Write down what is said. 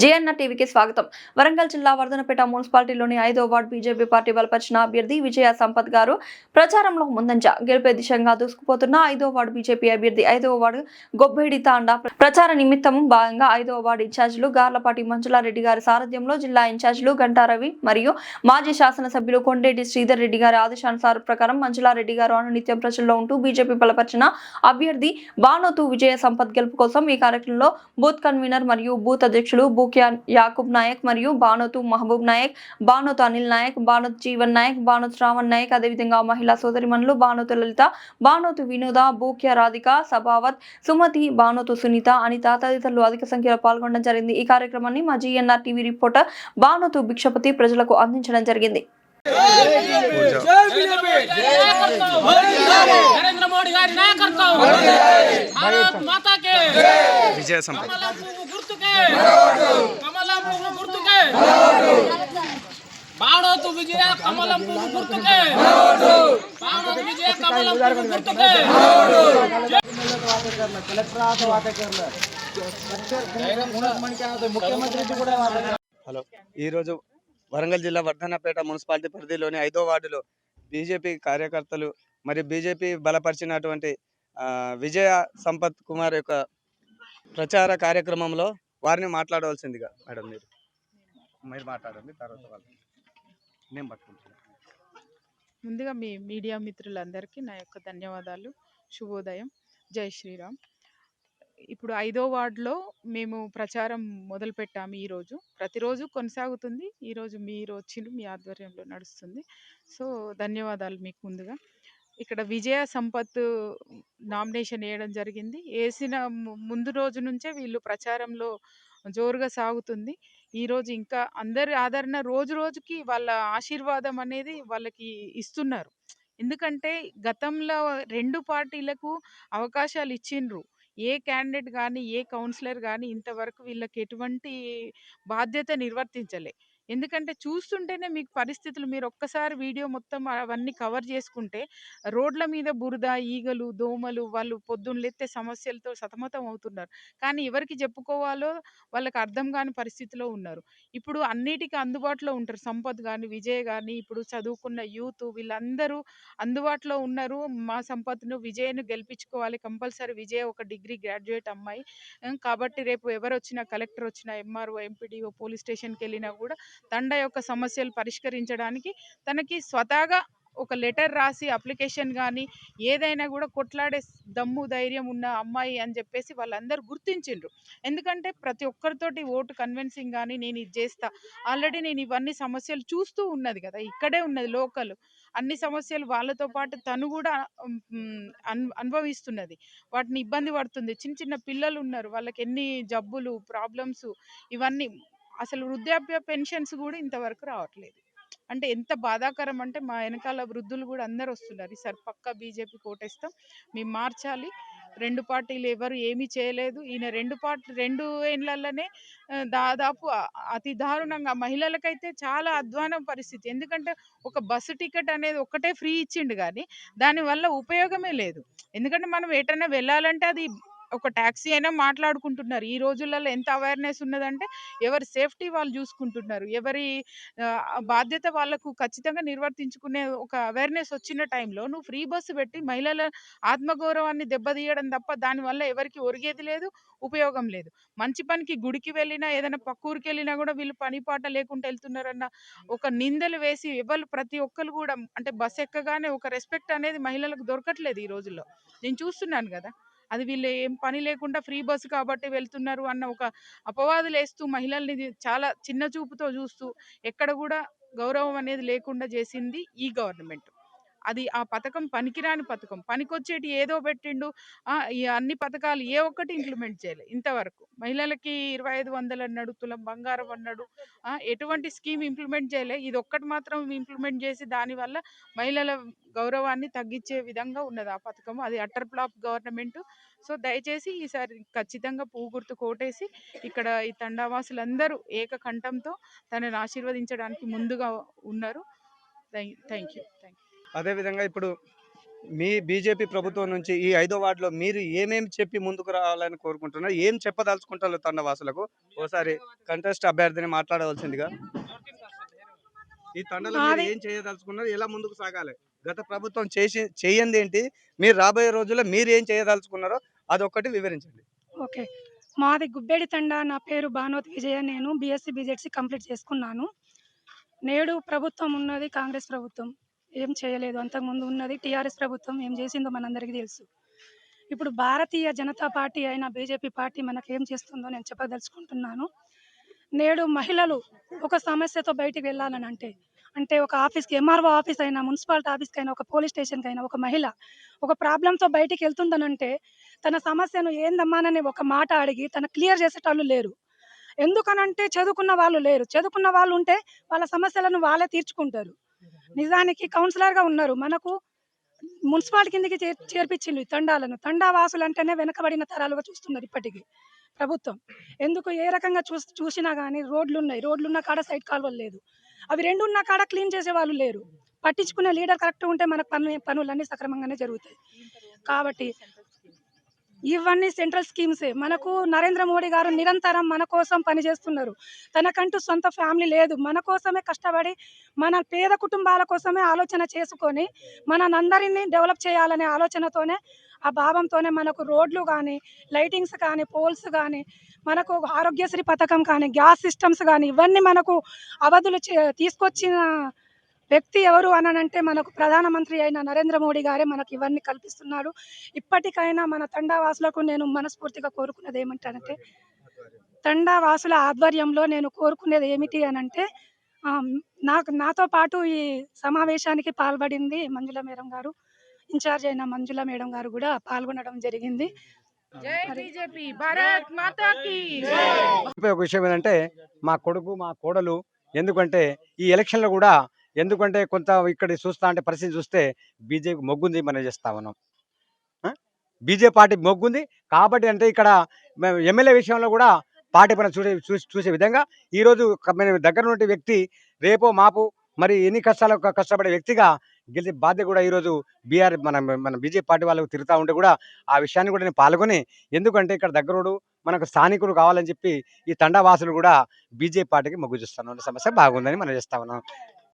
JNR టీవీకి స్వాగతం. వరంగల్ జిల్లా వర్ధనపేట మున్సిపాలిటీలోని 5వ వార్డు బీజేపీ పార్టీ బలపరిచిన అభ్యర్థి విజయ సంపత్ గారు ప్రచారంలో ముందంజ గెలిపే దిశగా దూసుకుపోతున్న 5వ వార్డు బీజేపీ అభ్యర్థి 5వ వార్డు గొబ్బేడి తాండా ప్రచార నిమిత్తం భాగంగా 5వ వార్డు ఇన్ఛార్జీలు గార్లపాటి మంజులారెడ్డి గారి సారథ్యంలో జిల్లా ఇన్ఛార్జీలు గంటారవి మరియు మాజీ శాసనసభ్యులు కొండేటి శ్రీధర్ రెడ్డి గారి ఆదేశానుసారం ప్రకారం మంజులారెడ్డి గారు అనునిత్యం ప్రజల్లో ఉంటూ బీజేపీ బలపరిచిన అభ్యర్థి బానోతు విజయ సంపత్ గెలుపు కోసం ఈ కార్యక్రమంలో బూత్ కన్వీనర్ మరియు బూత్ అధ్యక్షులు బూక్యా యాకూబ్ నాయక్ మరియు బానోతు మహబూబ్ నాయక్, బానోతు అనిల్ నాయక్, బానోతు జీవన్ నాయక్, బానోతు శ్రావణ్ నాయక్, అదేవిధంగా మహిళా సోదరిమణులు బానోతు లలిత, బానోతు వినోద, బూక్యా రాధిక, సభావత్, సుమతి, బానోతు సునీత, అనిత తదితరులు అధిక సంఖ్యలో పాల్గొనడం జరిగింది. ఈ కార్యక్రమాన్ని మా GNR TV reporter Banothu Bhikshapathi ప్రజలకు అందించడం జరిగింది. नरेंद्र मोदी गारी नायकत्వం भारत माता के विजय संपत कमलम पुव्వు గుర్తుకే బాణోతు విజయ కమలం పువ్వు గుర్తుకే బాణోతు విజయ కమలం పువ్వు గుర్తుకే హలో ఈ రోజు వరంగల్ జిల్లా వర్ధనపేట మున్సిపాలిటీ పరిధిలోని 5వ వార్డులో బీజేపీ కార్యకర్తలు మరియు బీజేపీ బలపరిచినటువంటి విజయ సంపత్ కుమార్ యొక్క ప్రచార కార్యక్రమంలో వారిని మాట్లాడవలసిందిగా మేడం మీరు మాట్లాడండి, తర్వాత వాళ్ళు నేను పట్టుకుంటాను. ముందుగా మీ మీడియా మిత్రులందరికీ నా యొక్క ధన్యవాదాలు. శుభోదయం. జై శ్రీరామ్. ఇప్పుడు 5వ వార్డులో మేము ప్రచారం మొదలుపెట్టాము. ఈరోజు ప్రతిరోజు కొనసాగుతుంది. ఈరోజు మీరు వచ్చిండ్రు, మీ ఆధ్వర్యంలో నడుస్తుంది. సో ధన్యవాదాలు మీకు. ముందుగా ఇక్కడ విజయ సంపత్ నామినేషన్ వేయడం జరిగింది. వేసిన ముందు రోజు నుంచే వీళ్ళు ప్రచారంలో జోరుగా సాగుతుంది. ఈరోజు ఇంకా అందరి ఆదరణ రోజు రోజుకి వాళ్ళ ఆశీర్వాదం అనేది వాళ్ళకి ఇస్తున్నారు. ఎందుకంటే గతంలో 2 పార్టీలకు అవకాశాలు ఇచ్చిండ్రు. ఏ క్యాండిడేట్ కానీ, ఏ కౌన్సిలర్ కానీ ఇంతవరకు వీళ్ళకి ఎటువంటి బాధ్యత నిర్వర్తించలే. ఎందుకంటే చూస్తుంటేనే మీకు పరిస్థితులు, మీరు ఒక్కసారి వీడియో మొత్తం అవన్నీ కవర్ చేసుకుంటే రోడ్ల మీద బురద, ఈగలు, దోమలు, వాళ్ళు పొద్దున్న లేస్తే సమస్యలతో సతమతం అవుతున్నారు. కానీ ఎవరికి చెప్పుకోవాలో వాళ్ళకి అర్థం కాని పరిస్థితిలో ఉన్నారు. ఇప్పుడు అన్నిటికీ అందుబాటులో ఉంటారు. సంపత్ కానీ, విజయ్ కానీ, ఇప్పుడు చదువుకున్న యూత్ వీళ్ళందరూ అందుబాటులో ఉన్నారు. మా సంపత్ను, విజయ్ను గెలిపించుకోవాలి కంపల్సరీ. విజయ్ ఒక డిగ్రీ గ్రాడ్యుయేట్ అమ్మాయి. కాబట్టి రేపు ఎవరు వచ్చినా, కలెక్టర్ వచ్చినా, ఎంఆర్ఓ, ఎంపీడీఓ, పోలీస్ స్టేషన్కి వెళ్ళినా కూడా తండా యొక్క సమస్యలు పరిష్కరించడానికి తనకి స్వతహాగా ఒక లెటర్ రాసి అప్లికేషన్ కానీ ఏదైనా కూడా కొట్లాడే దమ్ము, ధైర్యం ఉన్న అమ్మాయి అని చెప్పేసి వాళ్ళందరూ గుర్తించిండ్రు. ఎందుకంటే ప్రతి ఒక్కరితోటి ఓటు కన్విన్సింగ్ కానీ, నేను ఇది చేస్తా, ఆల్రెడీ నేను ఇవన్నీ సమస్యలు చూస్తూ ఉన్నది కదా, ఇక్కడే ఉన్నది లోకల్, అన్ని సమస్యలు వాళ్ళతో పాటు తను కూడా అనుభవిస్తున్నది. వాటిని ఇబ్బంది పడుతుంది. చిన్న చిన్న పిల్లలు ఉన్నారు, వాళ్ళకి ఎన్ని జబ్బులు, ప్రాబ్లమ్స్, ఇవన్నీ అసలు వృద్ధాప్య పెన్షన్స్ కూడా ఇంతవరకు రావట్లేదు. అంటే ఎంత బాధాకరం అంటే మా వెనకాల వృద్ధులు కూడా అందరు వస్తున్నారు. ఈసారి పక్కా బీజేపీ కోటేస్తాం, మేము మార్చాలి. 2 పార్టీలు ఎవరు ఏమీ చేయలేదు. ఈయన 2 ఏళ్లలోనే దాదాపు అతి దారుణంగా మహిళలకైతే చాలా అధ్వానం పరిస్థితి. ఎందుకంటే ఒక బస్సు టికెట్ అనేది ఒక్కటే ఫ్రీ ఇచ్చిండు కానీ దానివల్ల ఉపయోగమే లేదు. ఎందుకంటే మనం ఎటైనా వెళ్ళాలంటే అది ఒక ట్యాక్సీ అయినా మాట్లాడుకుంటున్నారు. ఈ రోజులలో ఎంత అవేర్నెస్ ఉన్నదంటే ఎవరి సేఫ్టీ వాళ్ళు చూసుకుంటున్నారు. ఎవరి బాధ్యత వాళ్ళకు ఖచ్చితంగా నిర్వర్తించుకునే ఒక అవేర్నెస్ వచ్చిన టైంలో నువ్వు ఫ్రీ బస్సు పెట్టి మహిళల ఆత్మగౌరవాన్ని దెబ్బతీయడం తప్ప దానివల్ల ఎవరికి ఒరిగేది లేదు, ఉపయోగం లేదు. మంచి పనికి గుడికి వెళ్ళినా, ఏదైనా పక్క ఊరికి వెళ్ళినా కూడా వీళ్ళు పని పాట లేకుండా వెళ్తున్నారన్న ఒక నిందలు వేసి ఎవరు ప్రతి ఒక్కరు కూడా అంటే బస్ ఎక్కగానే ఒక రెస్పెక్ట్ అనేది మహిళలకు దొరకట్లేదు ఈ రోజుల్లో. నేను చూస్తున్నాను కదా, అది వీళ్ళు ఏం పని లేకుండా ఫ్రీ బస్సు కాబట్టి వెళ్తున్నారు అన్న ఒక అపవాదులు వేస్తూ మహిళల్ని చాలా చిన్న చూపుతో చూస్తూ ఎక్కడ కూడా గౌరవం అనేది లేకుండా చేసింది ఈ గవర్నమెంట్. అది ఆ పథకం పనికిరాని పథకం. పనికొచ్చేటి ఏదో పెట్టిండు. ఈ అన్ని పథకాలు ఏ ఒక్కటి ఇంప్లిమెంట్ చేయలేదు ఇంతవరకు. మహిళలకి 2500 అన్నాడు, తులం బంగారం అన్నాడు, ఎటువంటి స్కీమ్ ఇంప్లిమెంట్ చేయలే. ఇది ఒక్కటి మాత్రం ఇంప్లిమెంట్ చేసి దానివల్ల మహిళల గౌరవాన్ని తగ్గించే విధంగా ఉన్నది ఆ పథకం. అది అట్టర్ ఫ్లాప్ గవర్నమెంట్. సో దయచేసి ఈసారి ఖచ్చితంగా పువ్వు గుర్తు కోటేసి ఇక్కడ ఈ తండావాసులందరూ ఏకకంఠంతో తనని ఆశీర్వదించడానికి ముందుగా ఉన్నారు. Thank you. అదేవిధంగా ఇప్పుడు మీ బీజేపీ ప్రభుత్వం నుంచి ఈ 5వ వార్డులో మీరు ఏమేమి చెప్పి ముందుకు రావాలని కోరుకుంటున్నారు? ఏం చెప్పదలుచుకుంటారు తండవాసులకు? ఓసారి కంటెస్ట్ అభ్యర్థిని మాట్లాడవలసిందిగా. ఈ తండలో మీరు ఏం చేయదలుచుకున్నారు? ఎలా ముందుకు సాగాలి? గత ప్రభుత్వం చేయంది ఏంటి? మీరు రాబోయే రోజుల్లో మీరు ఏం చేయదలుచుకున్నారో అదొక్కటి వివరించండి. ఓకే. మాది గుబ్బేడి తండా. నా పేరు భానోత్ విజయ. నేను బీఎస్సీ, బీజెడ్సీ కంప్లీట్ చేసుకున్నాను. నేడు ప్రభుత్వం ఉన్నది కాంగ్రెస్ ప్రభుత్వం. ఏం చేయలేదు. అంతకుముందు ఉన్నది టీఆర్ఎస్ ప్రభుత్వం. ఏం చేసిందో మనందరికీ తెలుసు. ఇప్పుడు భారతీయ జనతా పార్టీ అయిన బీజేపీ పార్టీ మనకేం చేస్తుందో నేను చెప్పదలుచుకుంటున్నాను. నేడు మహిళలు ఒక సమస్యతో బయటికి వెళ్ళాలని అంటే ఒక ఆఫీస్కి, ఎంఆర్ఓ ఆఫీస్ అయినా, మున్సిపాలిటీ ఆఫీస్కి అయినా, ఒక పోలీస్ స్టేషన్కి అయినా ఒక మహిళ ఒక ప్రాబ్లంతో బయటికి వెళ్తుందనంటే తన సమస్యను ఏందమ్మానని ఒక మాట అడిగి తన క్లియర్ చేసేటోళ్ళు లేరు. ఎందుకనంటే చదువుకున్న వాళ్ళు లేరు. చదువుకున్న వాళ్ళు ఉంటే వాళ్ళ సమస్యలను వాళ్ళే తీర్చుకుంటారు. నిజానికి కౌన్సిలర్గా ఉన్నారు. మనకు మున్సిపాలిటీ కిందకి చేర్పించిండు ఈ తండాలను. తండా వాసులు అంటేనే వెనకబడిన తరాలుగా చూస్తున్నారు ఇప్పటికీ ప్రభుత్వం. ఎందుకు ఏ రకంగా చూసినా కానీ రోడ్లున్న కాడ సైడ్ కాలువలు లేదు. అవి 2 ఉన్న కాడ క్లీన్ చేసే వాళ్ళు లేరు. పట్టించుకునే లీడర్ కరెక్ట్ ఉంటే మనకు పనులన్నీ సక్రమంగానే జరుగుతాయి. కాబట్టి ఇవన్నీ సెంట్రల్ స్కీమ్సే. మనకు నరేంద్ర మోడీ గారు నిరంతరం మన కోసం పనిచేస్తున్నారు. తనకంటూ సొంత ఫ్యామిలీ లేదు. మన కోసమే కష్టపడి మన పేద కుటుంబాల కోసమే ఆలోచన చేసుకొని మనందరినీ డెవలప్ చేయాలనే ఆలోచనతోనే, ఆ భావంతోనే మనకు రోడ్లు కానీ, లైటింగ్స్ కానీ, పోల్స్ కానీ, మనకు ఆరోగ్యశ్రీ పథకం కానీ, గ్యాస్ సిస్టమ్స్ కానీ, ఇవన్నీ మనకు అవధులు తీసుకొచ్చిన వ్యక్తి ఎవరు అనంటే మనకు ప్రధానమంత్రి అయిన నరేంద్ర మోడీ గారే మనకు ఇవన్నీ కల్పిస్తున్నాడు. ఇప్పటికైనా మన తండా వాసులకు నేను మనస్ఫూర్తిగా కోరుకునేది ఏమంటానంటే, తండా వాసుల ఆధ్వర్యంలో నేను కోరుకునేది ఏమిటి అనంటే, నాతో పాటు ఈ సమావేశానికి పాల్పడింది మంజుల మేడం గారు, ఇన్ఛార్జ్ అయిన మంజుల మేడం గారు కూడా పాల్గొనడం జరిగింది. జై బీజేపీ, భారత్ మాతా కీ ఒక విషయం ఏంటంటే, మా కొడుకు మా కోడలు ఎందుకంటే ఈ ఎలక్షన్లో కూడా ఎందుకంటే కొంత ఇక్కడ చూస్తా అంటే పరిస్థితి చూస్తే బీజేపీ మొగ్గుంది మనం చేస్తా ఉన్నాం. బీజేపీ పార్టీ మొగ్గుంది కాబట్టి అంటే ఇక్కడ మేము ఎమ్మెల్యే విషయంలో కూడా పార్టీ పైన చూసే విధంగా ఈరోజు మేము దగ్గర నుండి వ్యక్తి రేపో మాపు మరి ఎన్ని కష్టపడే వ్యక్తిగా గెలిచే బాధ్యత కూడా ఈరోజు మన బీజేపీ పార్టీ వాళ్ళకు తిరుగుతూ ఉంటే కూడా ఆ విషయాన్ని కూడా నేను పాల్గొని, ఎందుకంటే ఇక్కడ దగ్గరోడు మనకు స్థానికులు కావాలని చెప్పి ఈ తండా వాసులు కూడా బీజేపీ పార్టీకి మొగ్గు చూస్తాను. సమస్య బాగుందని మనం చేస్తా ఉన్నాం.